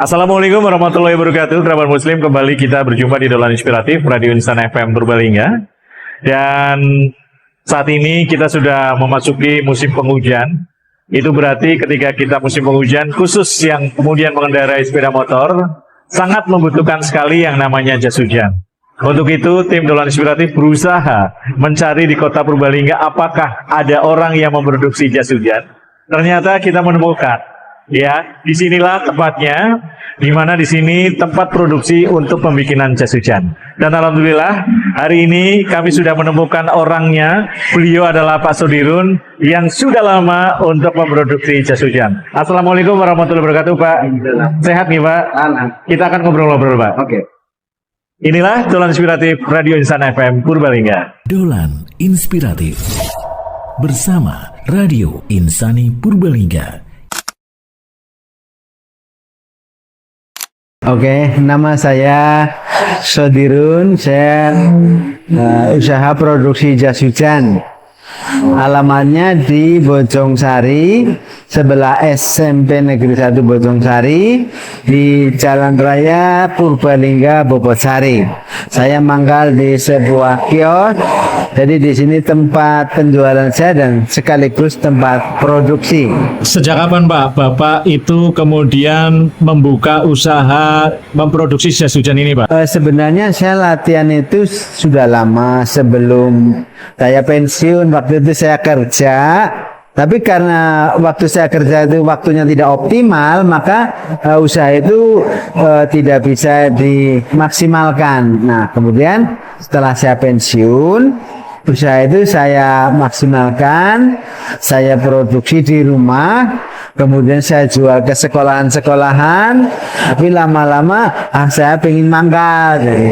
Assalamualaikum warahmatullahi wabarakatuh. Kerabat Muslim, kembali kita berjumpa di Dolan Inspiratif Radio Insan FM Purbalingga. Dan saat ini kita sudah memasuki musim penghujan. Itu berarti ketika kita musim penghujan, khusus yang kemudian mengendarai sepeda motor, sangat membutuhkan sekali yang namanya jas hujan. Untuk itu, tim Dolan Inspiratif berusaha mencari di kota Purbalingga apakah ada orang yang memproduksi jas hujan. Ternyata kita menemukan. Ya, disinilah tempatnya, di mana di sini tempat produksi untuk pembikinan jas hujan. Dan alhamdulillah hari ini kami sudah menemukan orangnya. Beliau adalah Pak Sudirun yang sudah lama untuk memproduksi jas hujan. Assalamualaikum warahmatullahi wabarakatuh, Pak. Sehat nih, Pak? Kita akan ngobrol-ngobrol, Pak. Oke. Inilah Dolan Inspiratif Radio Insan FM Purbalingga. Dolan Inspiratif bersama Radio Insani Purbalingga. Oke, nama saya Sudirun. Saya usaha produksi jas hujan. Alamatnya di Bojongsari, sebelah SMP Negeri 1 Bojongsari, di Jalan Raya Purbalingga Bobotsari. Saya mangkal di sebuah kios. Jadi di sini tempat penjualan saya dan sekaligus tempat produksi. Sejak kapan, Pak, Bapak itu kemudian membuka usaha memproduksi jas hujan ini, Pak? Sebenarnya saya latihan itu sudah lama sebelum saya pensiun. Waktu itu saya kerja, tapi karena waktu saya kerja itu waktunya tidak optimal, maka usaha itu tidak bisa dimaksimalkan. Nah, kemudian setelah saya pensiun, usaha itu saya maksimalkan, saya produksi di rumah, kemudian saya jual ke sekolahan-sekolahan, tapi lama-lama saya pengen mangkal, jadi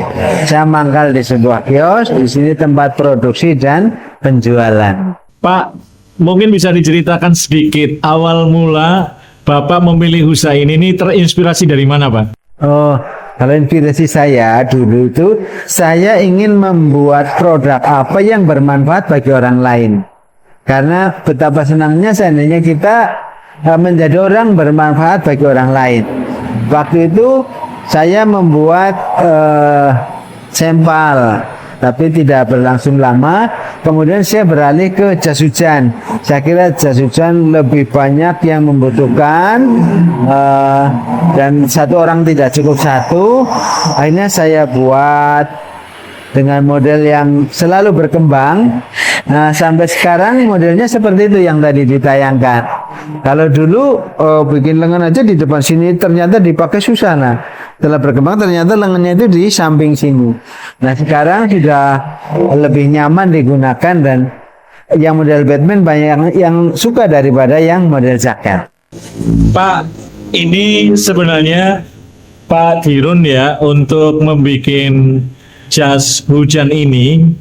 saya mangkal di sebuah kios, di sini tempat produksi dan penjualan. Pak, mungkin bisa diceritakan sedikit awal mula Bapak memilih usaha ini terinspirasi dari mana, Pak? Oh, kalau inspirasi saya dulu itu saya ingin membuat produk apa yang bermanfaat bagi orang lain. Karena betapa senangnya seandainya kita menjadi orang bermanfaat bagi orang lain. Waktu itu saya membuat sampel, tapi tidak berlangsung lama. Kemudian saya beralih ke jas hujan. Saya kira jas hujan lebih banyak yang membutuhkan, dan satu orang tidak cukup satu. Akhirnya saya buat dengan model yang selalu berkembang. Nah, sampai sekarang modelnya seperti itu yang tadi ditayangkan. Kalau dulu bikin lengan aja di depan sini ternyata dipakai susah. Nah, setelah berkembang ternyata lengannya itu di samping sini. Nah, sekarang sudah lebih nyaman digunakan dan yang model Batman banyak yang suka daripada yang model jaket. Pak, ini sebenarnya Pak Dirun ya untuk membuat jas hujan ini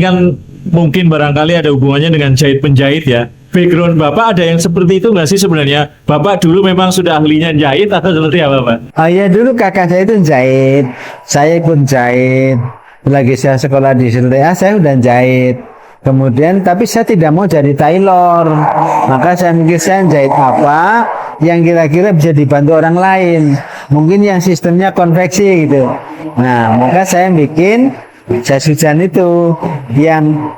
kan mungkin barangkali ada hubungannya dengan jahit penjahit ya. Background Bapak ada yang seperti itu nggak sih sebenarnya? Bapak dulu memang sudah ahlinya jahit atau seperti apa, Pak? Oh ya, dulu kakak saya itu jahit, saya pun jahit. Lagi saya sekolah di SLTA, saya udah jahit. Kemudian, tapi saya tidak mau jadi tailor. Maka saya mikir saya jahit apa yang kira-kira bisa dibantu orang lain. Mungkin yang sistemnya konveksi gitu. Nah, maka saya bikin jas hujan itu yang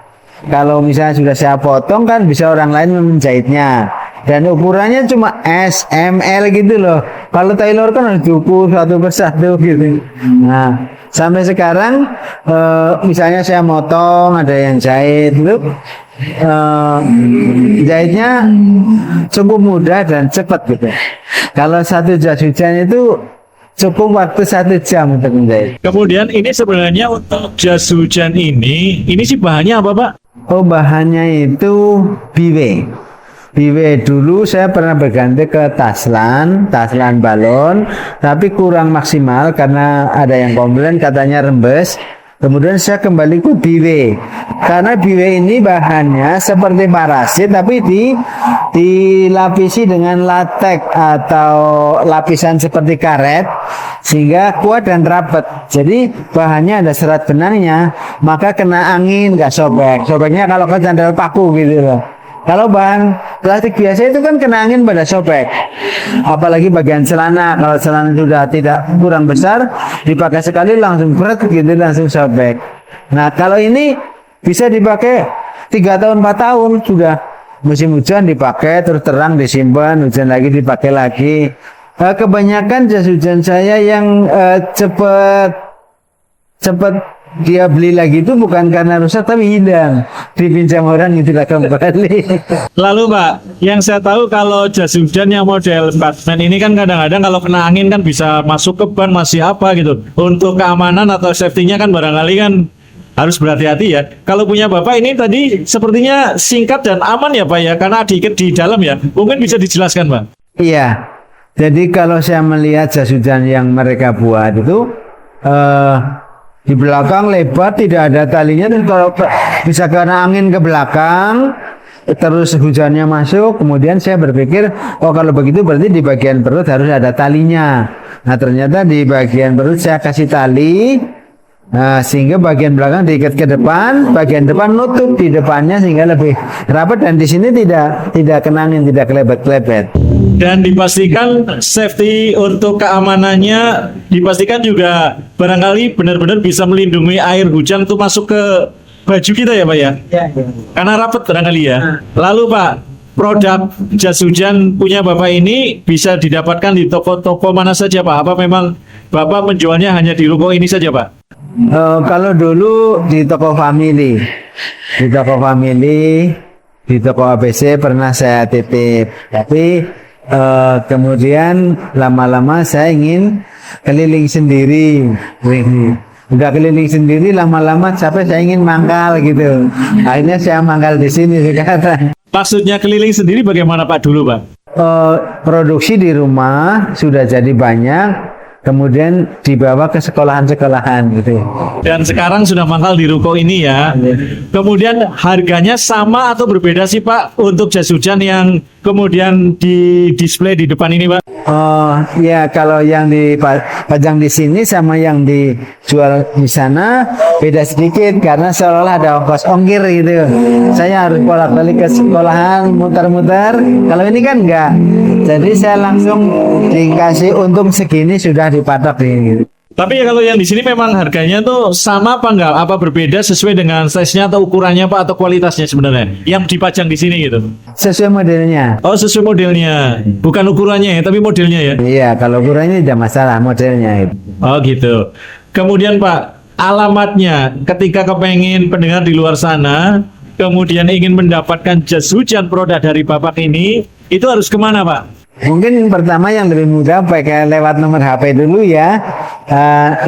kalau misalnya sudah saya potong kan bisa orang lain menjahitnya. Dan ukurannya cuma S, M, L gitu loh. Kalau tailor kan harus diukur satu persatu gitu. Nah, sampai sekarang misalnya saya motong, ada yang jahit itu, jahitnya cukup mudah dan cepat gitu. Kalau satu jas hujan itu cukup waktu 1 jam untuk menjahit. Kemudian ini sebenarnya untuk jas hujan ini sih bahannya apa, Pak? Oh, bahannya itu biwe. Biwe dulu saya pernah berganti ke taslan balon, tapi kurang maksimal karena ada yang komplain katanya rembes. Kemudian saya kembali ke biwe. Karena biwe ini bahannya seperti parasit tapi dilapisi dengan latex atau lapisan seperti karet sehingga kuat dan rapat. Jadi bahannya ada serat benangnya, maka kena angin nggak sobek. Sobeknya kalau ke sandal paku gitu loh. Kalau bahan plastik biasa itu kan kena angin pada sobek. Apalagi bagian celana, kalau celana sudah tidak kurang besar, dipakai sekali langsung berat gitu, langsung sobek. Nah, kalau ini bisa dipakai 3 tahun 4 tahun sudah. Musim hujan dipakai, terus terang disimpan, hujan lagi dipakai lagi. Kebanyakan jas hujan saya yang cepat dia beli lagi itu bukan karena rusak tapi hilang, dipinjam orang yang tidak kembali. Lalu Pak, yang saya tahu kalau jas hujan yang model Batman ini kan kadang-kadang kalau kena angin kan bisa masuk ke ban, masih apa gitu. Untuk keamanan atau safety-nya kan barangkali kan harus berhati-hati ya. Kalau punya Bapak ini tadi sepertinya singkat dan aman ya Pak ya, karena diikat di dalam ya. Mungkin bisa dijelaskan Pak. Iya, jadi kalau saya melihat jas hujan yang mereka buat itu di belakang lebar, tidak ada talinya, dan kalau bisa karena angin ke belakang terus hujannya masuk, kemudian saya berpikir, oh kalau begitu berarti di bagian perut harus ada talinya. Nah ternyata di bagian perut saya kasih tali, sehingga bagian belakang diikat ke depan, bagian depan nutup di depannya sehingga lebih rapat, dan di sini tidak kena angin, tidak kelebet-kelebet. Dan dipastikan safety untuk keamanannya, dipastikan juga barangkali benar-benar bisa melindungi air hujan itu masuk ke baju kita ya Pak ya? Ya. Karena rapat barangkali ya. Lalu Pak, produk jas hujan punya Bapak ini bisa didapatkan di toko-toko mana saja Pak? Apa memang Bapak menjualnya hanya di ruko ini saja Pak? Kalau dulu di toko family, di toko ABC pernah saya titip, tapi kemudian lama-lama saya ingin keliling sendiri. Udah keliling sendiri, lama-lama capek, saya ingin mangkal gitu. Akhirnya saya mangkal di sini sekarang. Maksudnya keliling sendiri bagaimana Pak dulu Pak? Produksi di rumah sudah jadi banyak, kemudian dibawa ke sekolahan-sekolahan gitu. Dan sekarang sudah mangkal di ruko ini ya. Kemudian harganya sama atau berbeda sih Pak untuk jas hujan yang kemudian di display di depan ini Pak? Ya kalau yang dipajang di sini sama yang dijual di sana beda sedikit, karena seolah-olah ada ongkos ongkir gitu. Saya harus bolak-balik ke sekolahan, muter-muter. Kalau ini kan enggak. Jadi saya langsung dikasih untung segini sudah dipatok gitu. Tapi ya kalau yang di sini memang harganya tuh sama apa enggak? Apa berbeda sesuai dengan size-nya atau ukurannya Pak, atau kualitasnya sebenarnya yang dipajang di sini gitu? Sesuai modelnya. Oh sesuai modelnya, bukan ukurannya ya, tapi modelnya ya? Iya, kalau ukurannya tidak masalah, modelnya itu. Oh gitu. Kemudian Pak, alamatnya ketika kepengen pendengar di luar sana, kemudian ingin mendapatkan jas hujan produk dari Bapak ini, itu harus kemana Pak? Mungkin pertama yang lebih mudah pakai lewat nomor HP dulu ya.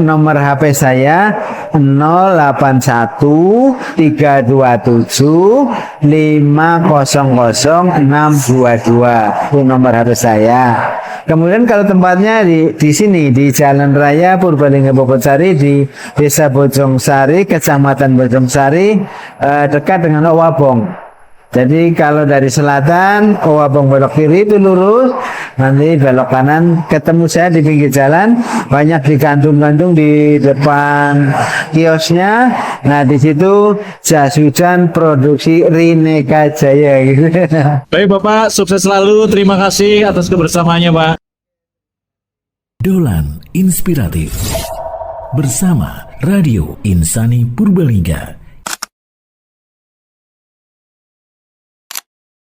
Nomor HP saya 081-327-500-622. Itu nomor HP saya. Kemudian kalau tempatnya di sini di Jalan Raya Purbalingga Bobotsari, di Desa Bojongsari, Kecamatan Bojongsari, dekat dengan Owabong. Jadi kalau dari selatan, Owabong belok kiri itu lurus, nanti belok kanan ketemu saya di pinggir jalan, banyak digantung-gantung di depan kiosnya. Nah di situ jas hujan produksi Rineka Jaya gitu. Baik Bapak, sukses selalu. Terima kasih atas kebersamaannya Pak. Dolan Inspiratif bersama Radio Insani Purbalingga.